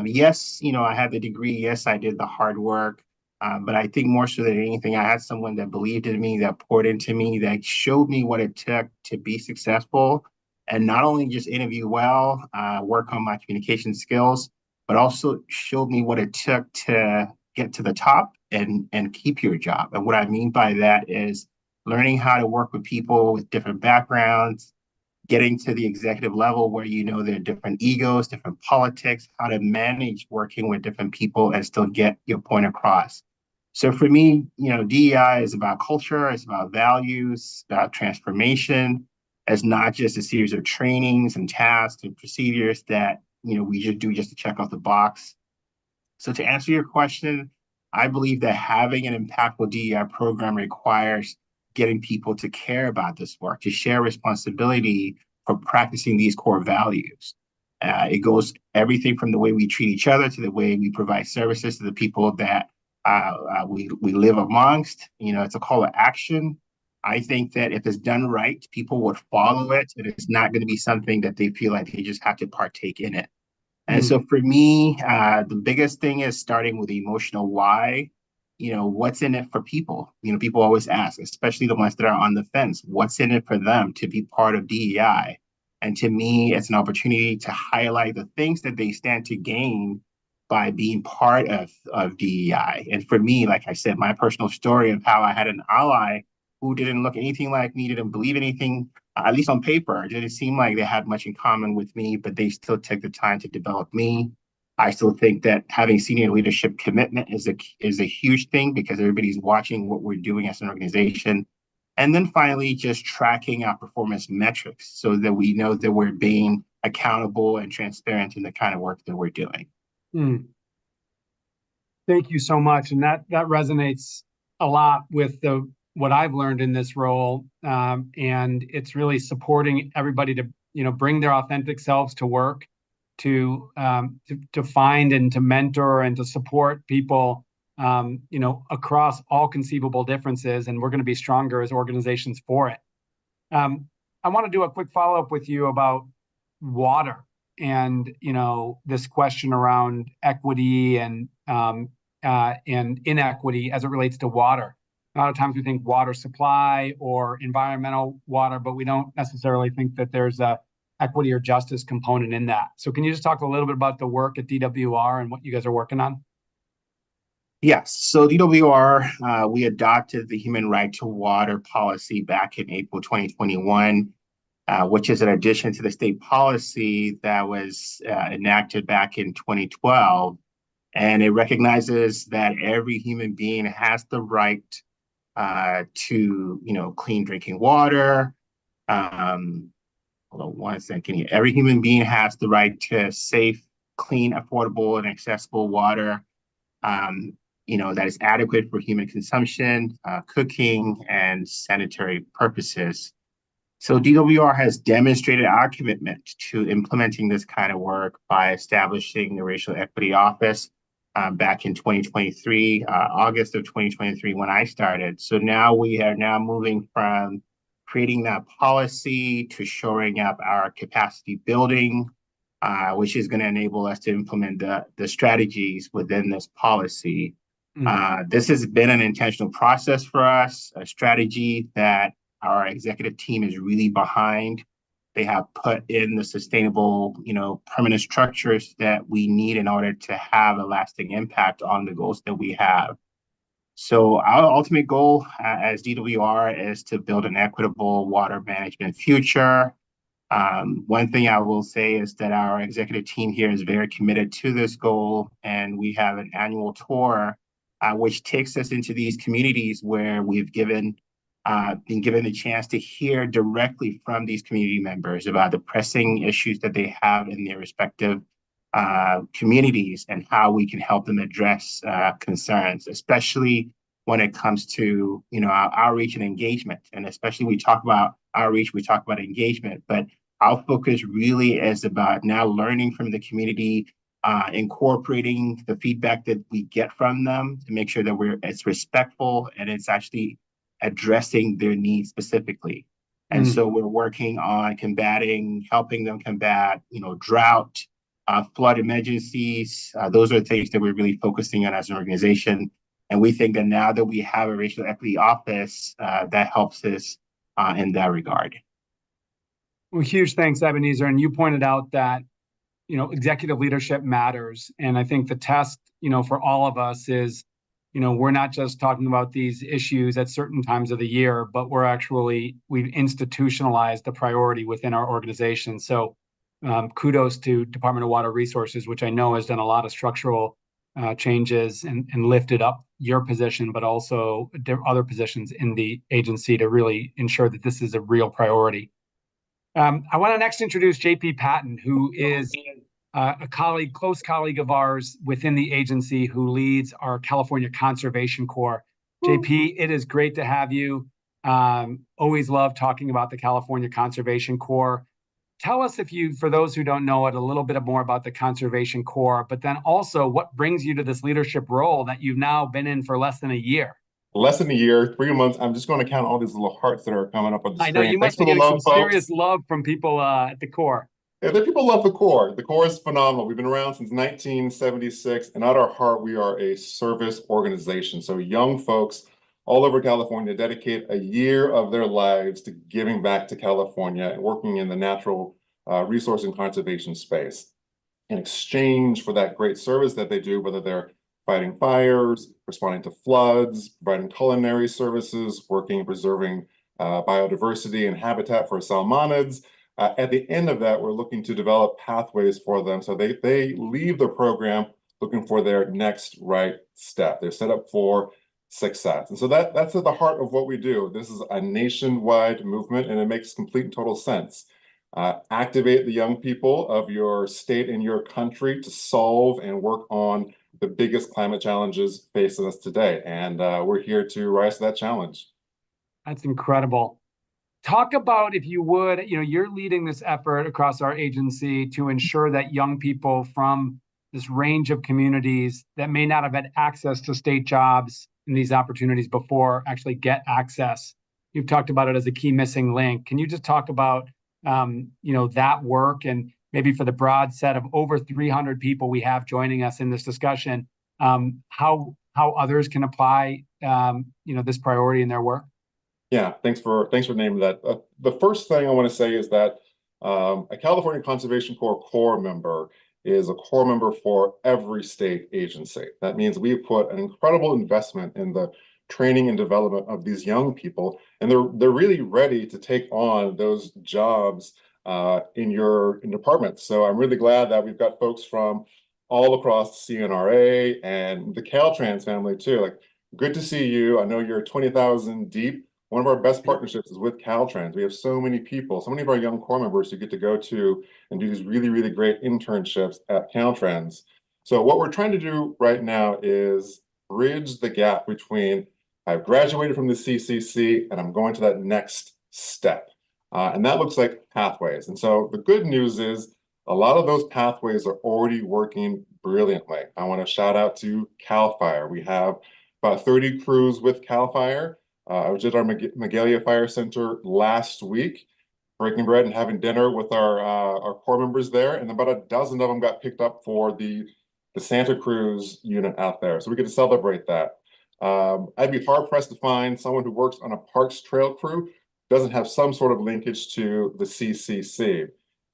Yes, I had the degree. Yes, I did the hard work. But I think more so than anything, I had someone that believed in me, that poured into me, that showed me what it took to be successful and not only just interview well, work on my communication skills, but also showed me what it took to get to the top and keep your job. And what I mean by that is learning how to work with people with different backgrounds, getting to the executive level where there are different egos, different politics, how to manage working with different people and still get your point across. So for me, DEI is about culture, it's about values, about transformation. It's not just a series of trainings and tasks and procedures that, we just do just to check off the box. So to answer your question, I believe that having an impactful DEI program requires getting people to care about this work, to share responsibility for practicing these core values. It goes everything from the way we treat each other to the way we provide services to the people that we live amongst. It's a call to action. I think that if it's done right, people would follow it, and it's not going to be something that they feel like they just have to partake in it. And so for me, the biggest thing is starting with the emotional why. What's in it for people? People always ask, especially the ones that are on the fence, what's in it for them to be part of DEI? And to me, it's an opportunity to highlight the things that they stand to gain by being part of DEI. And for me, like I said, my personal story of how I had an ally who didn't look anything like me, didn't believe anything, at least on paper. It didn't seem like they had much in common with me, but they still took the time to develop me. I still think that having senior leadership commitment is a huge thing because everybody's watching what we're doing as an organization. And then finally, just tracking our performance metrics so that we know that we're being accountable and transparent in the kind of work that we're doing. Mm. Thank you so much. And that resonates a lot with what I've learned in this role. And it's really supporting everybody to, bring their authentic selves to work, to find and to mentor and to support people, across all conceivable differences. And we're going to be stronger as organizations for it. I want to do a quick follow-up with you about water and this question around equity and inequity as it relates to water. A lot of times we think water supply or environmental water, but we don't necessarily think that there's a equity or justice component in that. So can you just talk a little bit about the work at DWR and what you guys are working on? Yes, so DWR, we adopted the Human Right to Water policy back in April 2021, which is an addition to the state policy that was enacted back in 2012. And it recognizes that every human being has the right to, clean drinking water. Hold on one second here. Every human being has the right to safe, clean, affordable, and accessible water. That is adequate for human consumption, cooking, and sanitary purposes. So DWR has demonstrated our commitment to implementing this kind of work by establishing the Racial Equity Office back in 2023, August of 2023, when I started. So now we are now moving from creating that policy to shoring up our capacity building, which is going to enable us to implement the strategies within this policy. This has been an intentional process for us, a strategy that our executive team is really behind. They have put in the sustainable, permanent structures that we need in order to have a lasting impact on the goals that we have. So our ultimate goal as DWR is to build an equitable water management future. One thing I will say is that our executive team here is very committed to this goal, and we have an annual tour which takes us into these communities where we've been given the chance to hear directly from these community members about the pressing issues that they have in their respective communities and how we can help them address concerns, especially when it comes to our outreach and engagement. And especially we talk about outreach, we talk about engagement, but our focus really is about now learning from the community, incorporating the feedback that we get from them to make sure that it's respectful and it's actually addressing their needs specifically. And so we're working on helping them combat, drought, flood emergencies. Those are things that we're really focusing on as an organization. And we think that now that we have a racial equity office, that helps us in that regard. Well, huge thanks, Ebenezer. And you pointed out that, executive leadership matters. And I think the test, for all of us is, we're not just talking about these issues at certain times of the year, but we've institutionalized the priority within our organization. So kudos to Department of Water Resources, which I know has done a lot of structural changes and lifted up your position, but also other positions in the agency to really ensure that this is a real priority. I want to next introduce JP Patton, who is a close colleague of ours within the agency who leads our California Conservation Corps. JP, it is great to have you. Always love talking about the California Conservation Corps. Tell us, for those who don't know it, a little bit more about the Conservation Corps, but then also what brings you to this leadership role that you've now been in for less than a year. Less than a year, 3 months. I'm just going to count all these little hearts that are coming up on the screen. I know you must be getting some serious love from people at the Corps. Yeah, the people love the Corps. The Corps is phenomenal. We've been around since 1976, and at our heart, we are a service organization. So young folks all over California dedicate a year of their lives to giving back to California and working in the natural resource and conservation space. In exchange for that great service that they do, whether they're fighting fires, responding to floods, providing culinary services, working and preserving biodiversity and habitat for salmonids, At the end of that, we're looking to develop pathways for them so they leave the program looking for their next right step. They're set up for success. And so that's at the heart of what we do. This is a nationwide movement, and it makes complete and total sense. Activate the young people of your state and your country to solve and work on the biggest climate challenges facing us today. And we're here to rise to that challenge. That's incredible. Talk about, if you would, you're leading this effort across our agency to ensure that young people from this range of communities that may not have had access to state jobs and these opportunities before actually get access. You've talked about it as a key missing link. Can you just talk about, that work, and maybe for the broad set of over 300 people we have joining us in this discussion, how others can apply, this priority in their work? Yeah, thanks for naming that. The first thing I want to say is that a California Conservation Corps member is a core member for every state agency. That means we put an incredible investment in the training and development of these young people, and they're really ready to take on those jobs in your departments. So I'm really glad that we've got folks from all across CNRA and the Caltrans family too. Like, good to see you. I know you're 20,000 deep. One of our best partnerships is with Caltrans. We have so many people, so many of our young core members who get to go to and do these really, really great internships at Caltrans. So what we're trying to do right now is bridge the gap between I've graduated from the CCC and I'm going to that next step. And that looks like pathways. And so the good news is a lot of those pathways are already working brilliantly. I want to shout out to CAL FIRE. We have about 30 crews with CAL FIRE. I was at our Magalia Fire Center last week, breaking bread and having dinner with our core members there, and about a dozen of them got picked up for the Santa Cruz unit out there. So we get to celebrate that. I'd be hard pressed to find someone who works on a Parks Trail crew doesn't have some sort of linkage to the CCC.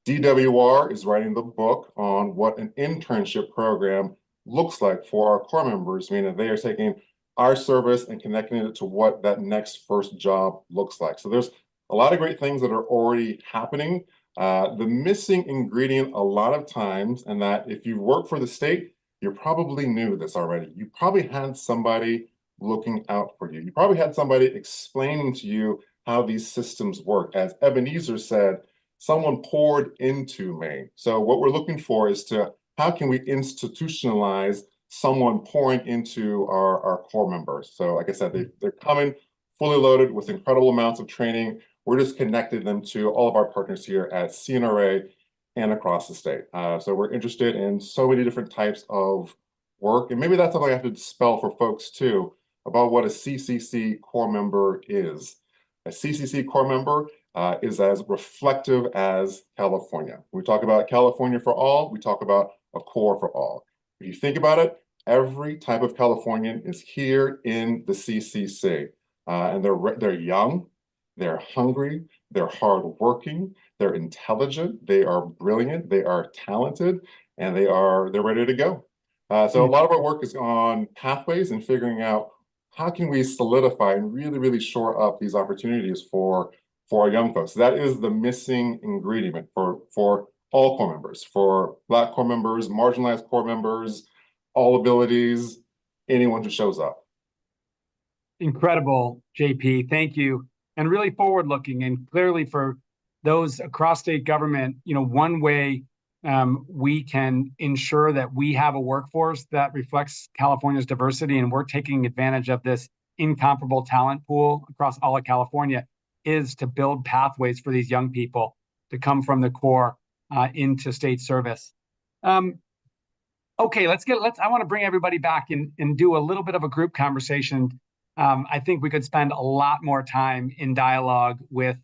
DWR is writing the book on what an internship program looks like for our core members, meaning they are taking our service and connecting it to what that next first job looks like. So there's a lot of great things that are already happening. The missing ingredient a lot of times, and that if you've worked for the state, you probably knew this already. You probably had somebody looking out for you. You probably had somebody explaining to you how these systems work. As Ebenezer said, someone poured into me. So what we're looking for is how can we institutionalize someone pouring into our core members? So like I said, they're coming fully loaded with incredible amounts of training. We're just connecting them to all of our partners here at CNRA and across the state. So we're interested in so many different types of work. And maybe that's something I have to dispel for folks too, about what a CCC core member is. A CCC core member is as reflective as California. When we talk about California for all, we talk about a core for all. If you think about it, every type of Californian is here in the CCC, and they're young, they're hungry, they're hardworking, they're intelligent, they are brilliant, they are talented, and they're ready to go. So a lot of our work is on pathways and figuring out how can we solidify and really, really shore up these opportunities for our young folks. That is the missing ingredient for all core members, for Black core members, marginalized core members, all abilities, anyone who shows up. Incredible, JP. Thank you. And really forward-looking, and clearly for those across state government, one way we can ensure that we have a workforce that reflects California's diversity, and we're taking advantage of this incomparable talent pool across all of California, is to build pathways for these young people to come from the core into state service. Okay, I want to bring everybody back and do a little bit of a group conversation. I think we could spend a lot more time in dialogue with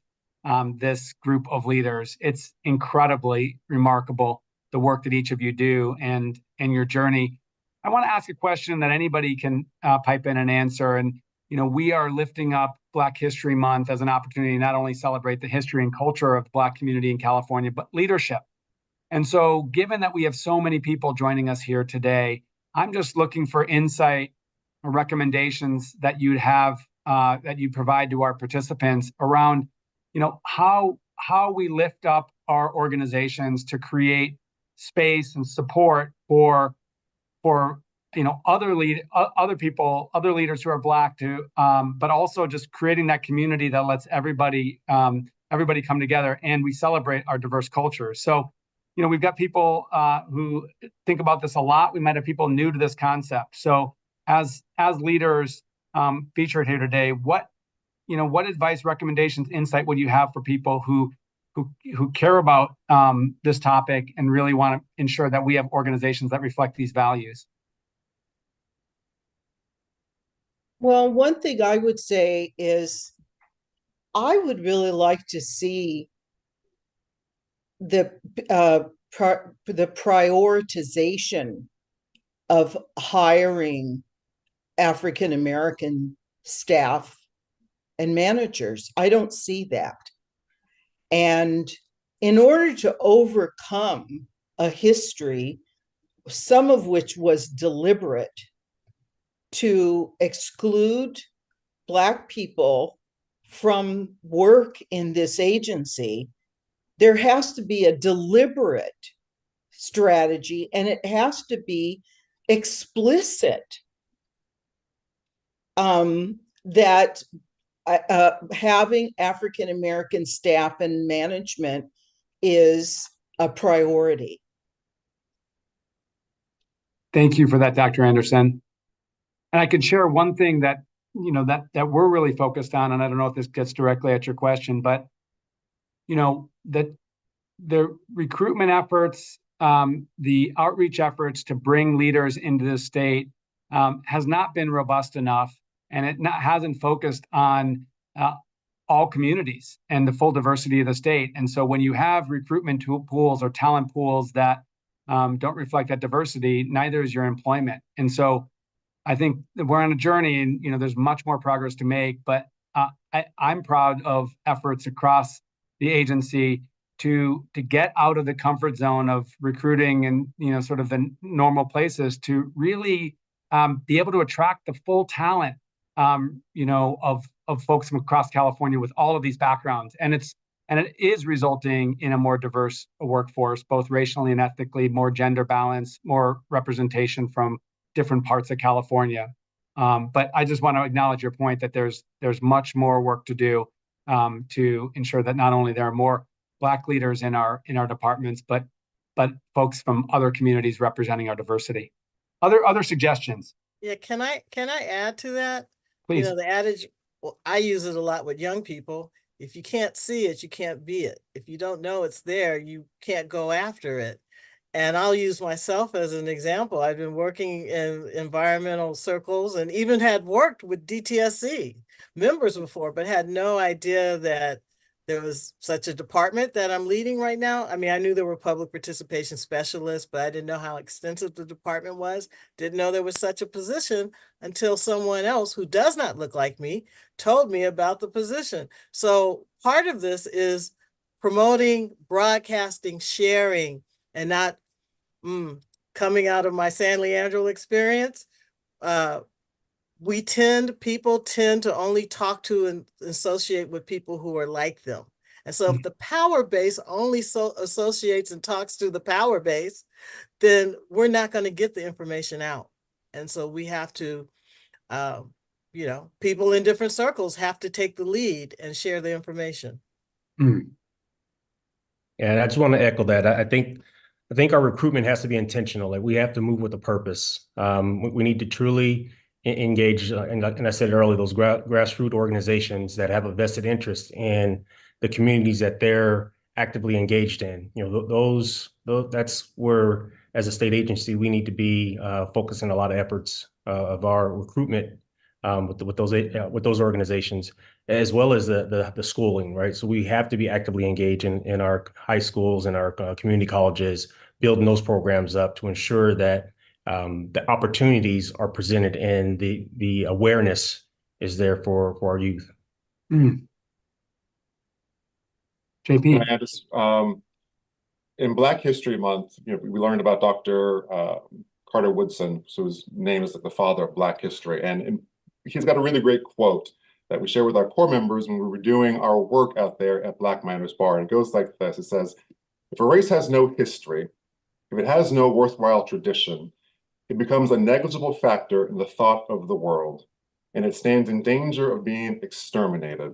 this group of leaders. It's incredibly remarkable, the work that each of you do and your journey. I want to ask a question that anybody can pipe in and answer. And, we are lifting up Black History Month as an opportunity to not only celebrate the history and culture of the Black community in California, but leadership. And so given that we have so many people joining us here today, I'm just looking for insight or recommendations that you'd have, that you provide to our participants around, how how we lift up our organizations to create space and support for other people, other leaders who are Black too, but also just creating that community that lets everybody come together, and we celebrate our diverse cultures. So, we've got people who think about this a lot. We might have people new to this concept. So as leaders featured here today, what advice, recommendations, insight would you have for people who care about this topic and really want to ensure that we have organizations that reflect these values? Well, one thing I would say is I would really like to see the the prioritization of hiring African American staff and managers. I don't see that. And in order to overcome a history, some of which was deliberate, to exclude Black people from work in this agency, there has to be a deliberate strategy, and it has to be explicit, that having African American staff and management is a priority. Thank you for that, Dr. Anderson. And I can share one thing that that we're really focused on, and I don't know if this gets directly at your question, but that the recruitment efforts, the outreach efforts to bring leaders into the state has not been robust enough, and it hasn't focused on all communities and the full diversity of the state. And so when you have recruitment pools or talent pools that don't reflect that diversity, neither is your employment. And so I think that we're on a journey, and there's much more progress to make, but I'm proud of efforts across the agency to get out of the comfort zone of recruiting and sort of the normal places to really be able to attract the full talent of folks from across California with all of these backgrounds, and it is resulting in a more diverse workforce, both racially and ethnically, more gender balance, more representation from different parts of California. But I just want to acknowledge your point that there's much more work to do to ensure that not only there are more Black leaders in our departments, but folks from other communities representing our diversity. Other suggestions? Yeah, can I add to that? Please. The adage, well, I use it a lot with young people. If you can't see it, you can't be it. If you don't know it's there, you can't go after it. And I'll use myself as an example. I've been working in environmental circles and even had worked with DTSC members before, but had no idea that there was such a department that I'm leading right now. I mean, I knew there were public participation specialists, but I didn't know how extensive the department was. Didn't know there was such a position until someone else who does not look like me told me about the position. So part of this is promoting, broadcasting, sharing, and not coming out of my San Leandro experience. People tend to only talk to and associate with people who are like them. And so if the power base only associates and talks to the power base, then we're not going to get the information out. And so we have to, people in different circles have to take the lead and share the information. And I just want to echo that. I think our recruitment has to be intentional. Like, we have to move with a purpose. We need to truly engage, and I said earlier, those grassroots organizations that have a vested interest in the communities that they're actively engaged in. That's where, as a state agency, we need to be focusing a lot of efforts of our recruitment with those organizations, as well as the schooling, right? So we have to be actively engaged in our high schools and our community colleges, building those programs up to ensure that the opportunities are presented and the awareness is there for our youth. JP. In Black History Month, we learned about Dr. Carter Woodson, whose name is like the father of Black history, and he's got a really great quote that we share with our core members when we were doing our work out there at Black Miners Bar. And it goes like this. It says, if a race has no history, if it has no worthwhile tradition, it becomes a negligible factor in the thought of the world, and it stands in danger of being exterminated.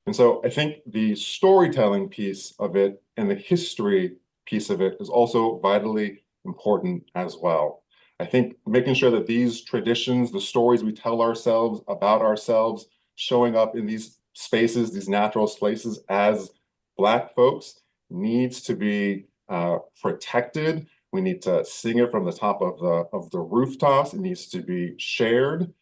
And so I think the storytelling piece of it and the history piece of it is also vitally important as well. I think making sure that these traditions, the stories we tell ourselves about ourselves, showing up in these spaces, these natural spaces as Black folks, needs to be protected. We need to sing it from the top of the rooftops. It needs to be shared.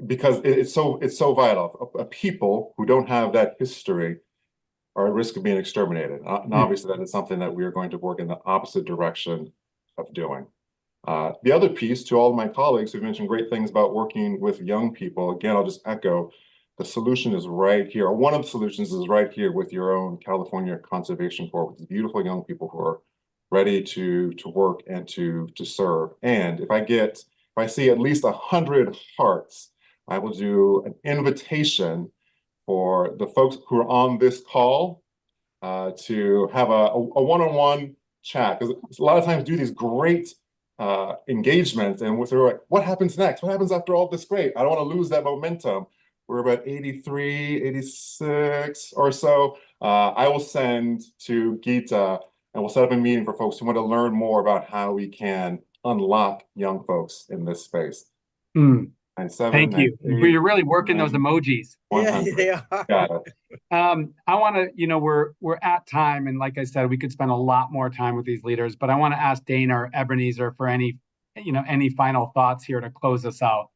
Because it's so vital. A people who don't have that history are at risk of being exterminated. And obviously that is something that we are going to work in the opposite direction of doing. The other piece, to all of my colleagues who've mentioned great things about working with young people, again, I'll just echo, the solution is right here. Or one of the solutions is right here with your own California Conservation Corps, with these beautiful young people who are ready to work and to serve. And if I see at least 100 hearts, I will do an invitation for the folks who are on this call to have a one-on-one chat. Because a lot of times do these great engagements, and we're like, what happens next? What happens after all this great? I don't want to lose that momentum. We're about 83, 86 or so. I will send to Geeta, and we'll set up a meeting for folks who want to learn more about how we can unlock young folks in this space. Thank you. You're really working those emojis. 100. Yeah, they are. Got it. I want to, we're at time, and like I said, we could spend a lot more time with these leaders, but I want to ask Dana or Ebenezer for any final thoughts here to close us out.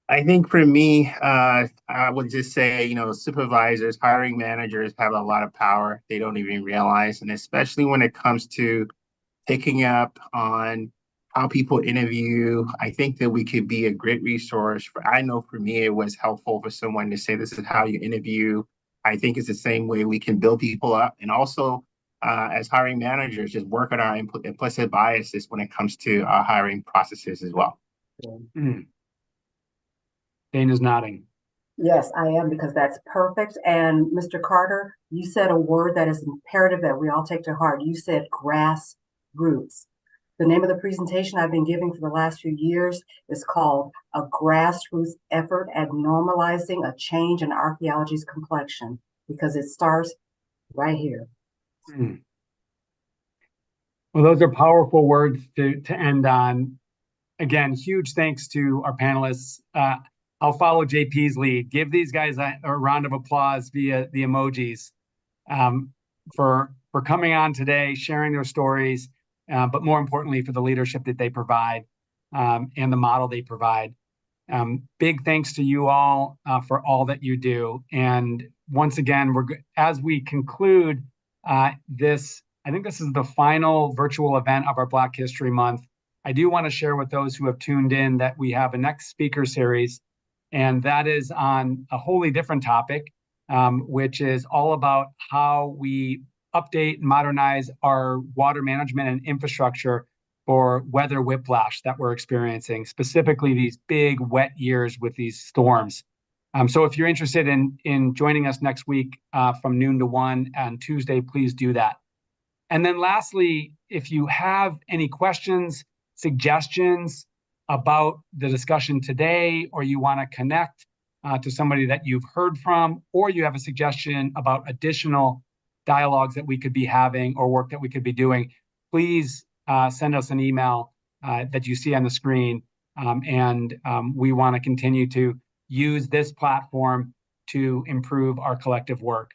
I think for me, I would just say, supervisors, hiring managers have a lot of power they don't even realize. And especially when it comes to picking up on how people interview, I think that we could be a great resource. I know for me, it was helpful for someone to say, this is how you interview. I think it's the same way we can build people up. And also, as hiring managers, just work on our implicit biases when it comes to our hiring processes as well. Dana's nodding. Yes, I am, because that's perfect. And Mr. Carter, you said a word that is imperative that we all take to heart. You said grassroots. The name of the presentation I've been giving for the last few years is called A Grassroots Effort at Normalizing a Change in Archaeology's Complexion, because it starts right here. Well, those are powerful words to end on. Again, huge thanks to our panelists. I'll follow JP's lead. Give these guys a round of applause via the emojis for coming on today, sharing their stories, but more importantly, for the leadership that they provide and the model they provide. Big thanks to you all for all that you do. And once again, as we conclude this, I think this is the final virtual event of our Black History Month. I do want to share with those who have tuned in that we have a next speaker series, and that is on a wholly different topic, which is all about how we update and modernize our water management and infrastructure for weather whiplash that we're experiencing, specifically these big wet years with these storms. So if you're interested in joining us next week from noon to 1 on Tuesday, please do that. And then lastly, if you have any questions, suggestions about the discussion today, or you want to connect to somebody that you've heard from, or you have a suggestion about additional dialogues that we could be having or work that we could be doing, please send us an email that you see on the screen. And we want to continue to use this platform to improve our collective work.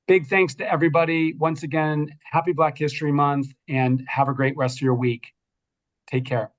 Big thanks to everybody. Once again, happy Black History Month, and have a great rest of your week. Take care.